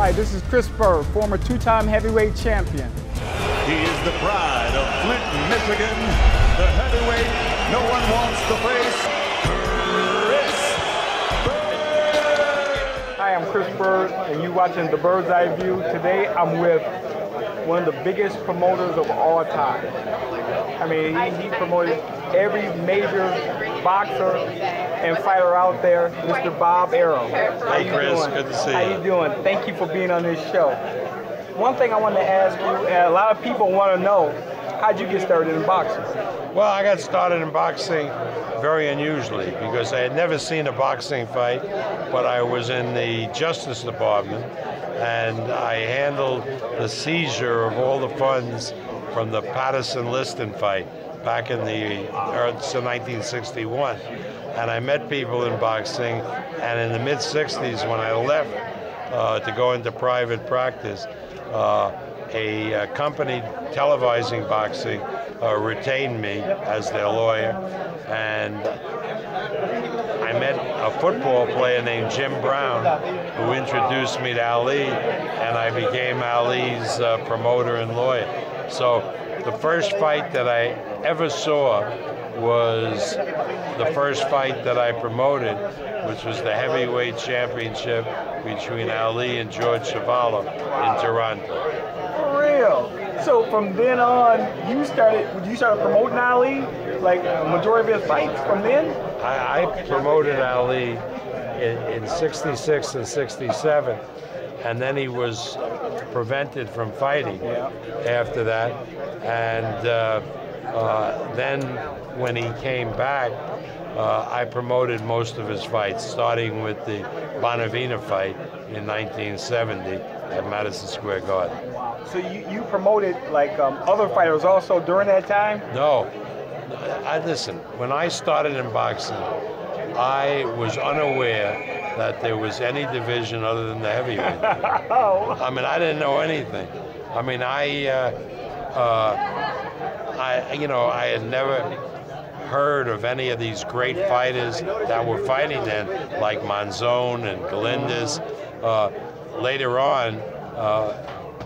Hi, this is Chris Byrd, former two-time heavyweight champion. He is the pride of Flint, Michigan, the heavyweight no one wants to face, Chris Byrd. Hi, I'm Chris Byrd, and you're watching The Bird's Eye View. Today, I'm with one of the biggest promoters of all time. I mean, he promoted every major boxer and fighter out there, Mr. Bob Arum. Hey Chris, good to see you. How you doing? Thank you for being on this show. One thing I wanted to ask you, and a lot of people want to know, how'd you get started in boxing? Well, I got started in boxing very unusually because I had never seen a boxing fight, but I was in the Justice Department and I handled the seizure of all the funds from the Patterson-Liston fight back in the 1961. And I met people in boxing, and in the mid-60s when I left to go into private practice, a company televising boxing retained me as their lawyer, and I met a football player named Jim Brown who introduced me to Ali, and I became Ali's promoter and lawyer. So the first fight that I ever saw was the first fight that I promoted, which was the heavyweight championship between Ali and George Chuvalo in Toronto. For real? So from then on, you started promoting Ali, like a majority of his fights from then? I promoted Ali in 66 and 67, and then he was prevented from fighting after that. And then when he came back, I promoted most of his fights, starting with the Bonavina fight in 1970 at Madison Square Garden. So you promoted like other fighters also during that time? No. Listen, when I started in boxing, I was unaware that there was any division other than the heavyweight. I mean, I didn't know anything. I mean, I had never heard of any of these great fighters that were fighting then, like Monzon and Galindez. Later on,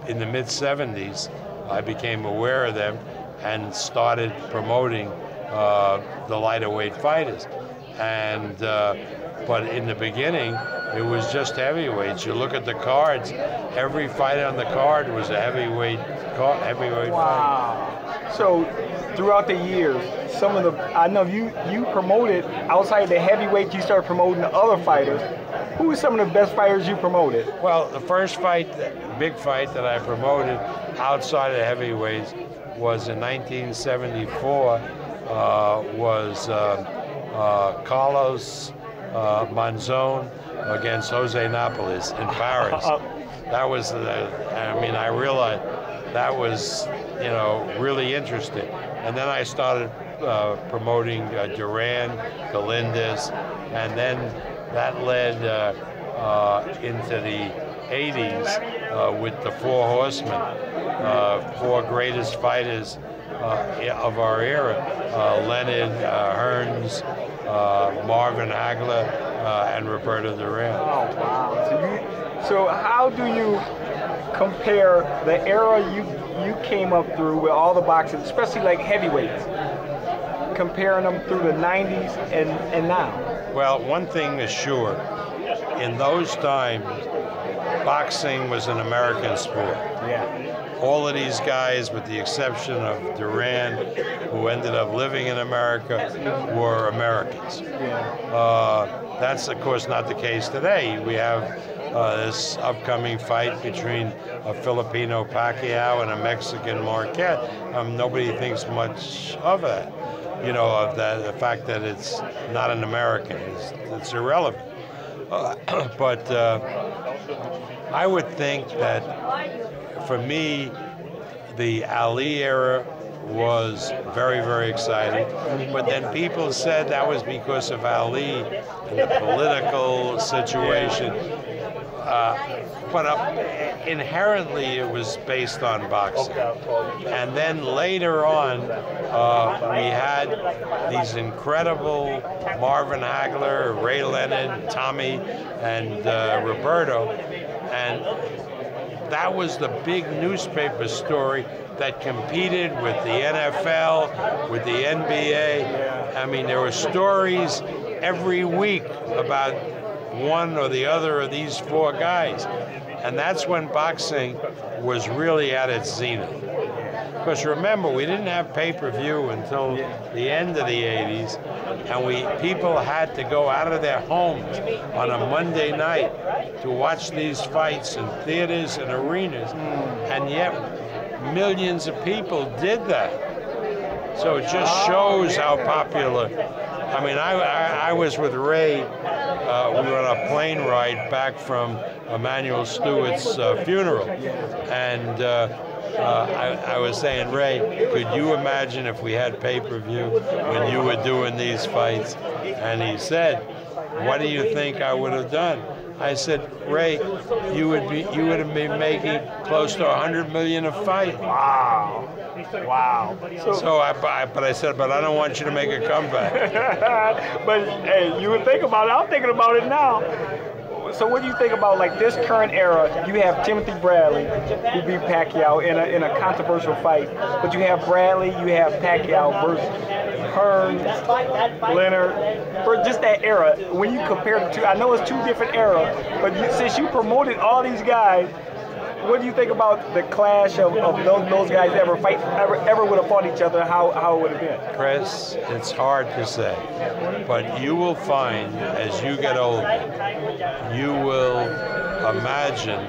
in the mid-70s, I became aware of them and started promoting the lighter weight fighters. And but in the beginning, it was just heavyweights. You look at the cards; every fight on the card was a heavyweight fight. Wow! So throughout the years, I know you promoted outside the heavyweight. You started promoting the other fighters. Who were some of the best fighters you promoted? Well, the first big fight that I promoted outside of the heavyweights was in 1974. Was Carlos Monzon against Jose Napoles in Paris. That was, I realized that was, really interesting. And then I started promoting Duran, Galindez, and then that led into the 80s with the Four Horsemen, four greatest fighters of our era, Leonard, Hearns, Marvin Hagler, and Roberto Duran. Oh, wow. So how do you compare the era you came up through with all the boxers, especially like heavyweights, comparing them through the 90s and now? Well, one thing is sure, in those times, boxing was an American sport. Yeah. All of these guys, with the exception of Duran, who ended up living in America, were Americans. Yeah. That's, of course, not the case today. We have this upcoming fight between a Filipino Pacquiao and a Mexican Marquette. Nobody thinks much of that, of the fact that it's not an American. It's irrelevant. But I would think that, for me, the Ali era was very, very exciting. But then people said that was because of Ali and the political situation. But inherently, it was based on boxing. And then later on, we had these incredible Marvin Hagler, Ray Leonard, Tommy, and Roberto. And that was the big newspaper story that competed with the NFL, with the NBA. I mean, there were stories every week about one or the other of these four guys. And that's when boxing was really at its zenith. Because remember, we didn't have pay-per-view until the end of the 80s, and people had to go out of their homes on a Monday night to watch these fights in theaters and arenas, and yet millions of people did that. So it just shows how popular. I mean, I was with Ray. We were on a plane ride back from Emanuel Stewart's funeral, and I was saying, Ray, could you imagine if we had pay-per-view when you were doing these fights? And he said, what do you think I would have done? I said, Ray, you would have been making close to $100 million a fight. Wow. Wow. But I said, but I don't want you to make a comeback. But hey, you would think about it. I'm thinking about it now. So what do you think about like this current era? You have Timothy Bradley, who beat Pacquiao in a controversial fight, but you have Bradley, you have Pacquiao versus Hearn, Leonard, for just that era. When you compare the two, I know it's two different eras, but since you promoted all these guys, what do you think about the clash of those guys ever would have fought each other? How it would have been? Chris, it's hard to say, but you will find as you get older, you will imagine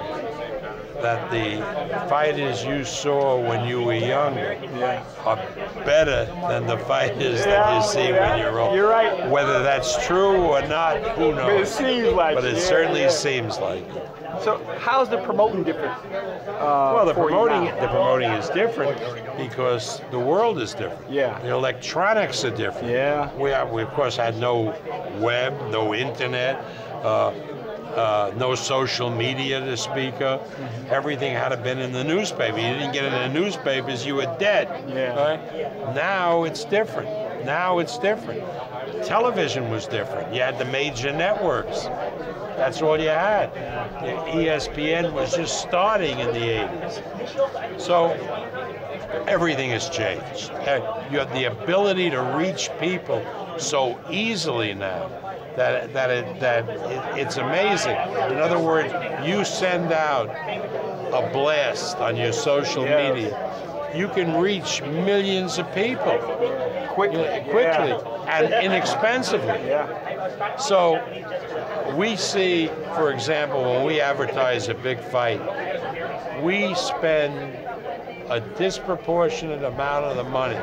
that the fighters you saw when you were younger are better than the fighters that you see when you're old. You're right. Whether that's true or not, who knows? But it seems like But it certainly seems like it. So how's the promoting different? Well, the promoting is different because the world is different. Yeah. The electronics are different. Yeah. We of course had no web, no internet, no social media to speak of. Everything had to been in the newspaper. You didn't get it in the newspapers, you were dead. Yeah. Right? Now it's different. Television was different. You had the major networks. That's all you had. ESPN was just starting in the 80s. So everything has changed. You have the ability to reach people so easily now that it's amazing. In other words, you send out a blast on your social media, you can reach millions of people quickly and inexpensively. So we see, for example, when we advertise a big fight, we spend a disproportionate amount of the money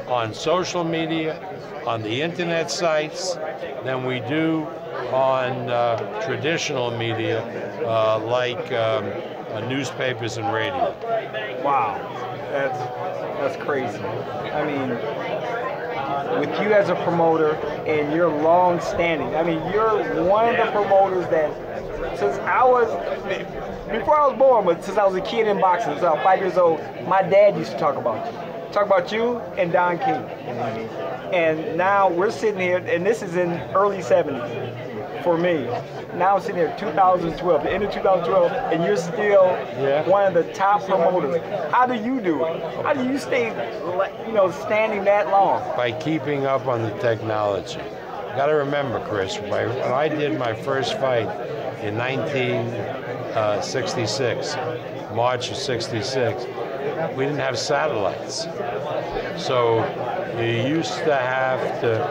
on social media, on the internet sites, than we do on traditional media like newspapers and radio. Wow, that's crazy. I mean, with you as a promoter and you're long standing, I mean, you're one of the promoters that before I was born, but since I was a kid in boxing, since I was 5 years old, my dad used to talk about you and Don King. And now we're sitting here, and this is in early 70s for me. Now I'm sitting here 2012, the end of 2012, and you're still one of the top promoters. How do you do it? How do you stay, standing that long? By keeping up on the technology. You got to remember, Chris, when I did my first fight in 1966, March of '66, we didn't have satellites. So you used to have to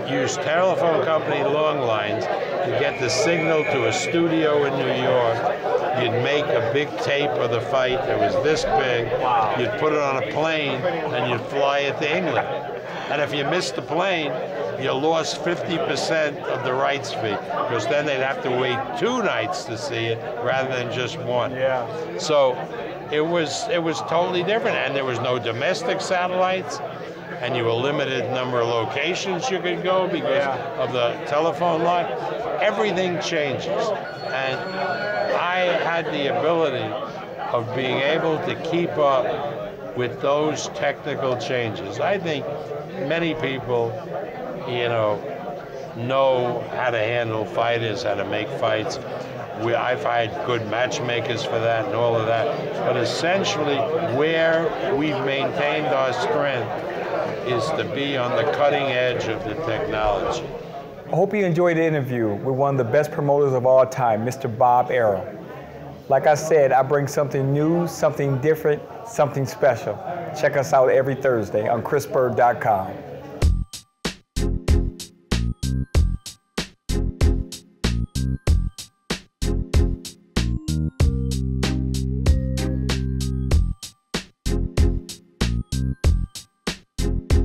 use telephone company long lines to get the signal to a studio in New York. You'd make a big tape of the fight that was this big. You'd put it on a plane and you'd fly it to England. And if you missed the plane, you lost 50% of the rights fee, because then they'd have to wait 2 nights to see it rather than just 1. So it was totally different, and there was no domestic satellites, and you were limited number of locations you could go because of the telephone line. Everything changes, and I had the ability of being able to keep up with those technical changes. I think many people, know how to handle fighters, how to make fights. I've had good matchmakers for that and all of that. But essentially, where we've maintained our strength is to be on the cutting edge of the technology. I hope you enjoyed the interview with one of the best promoters of all time, Mr. Bob Arum. Like I said, I bring something new, something different, something special. Check us out every Thursday on chrisbyrd.com.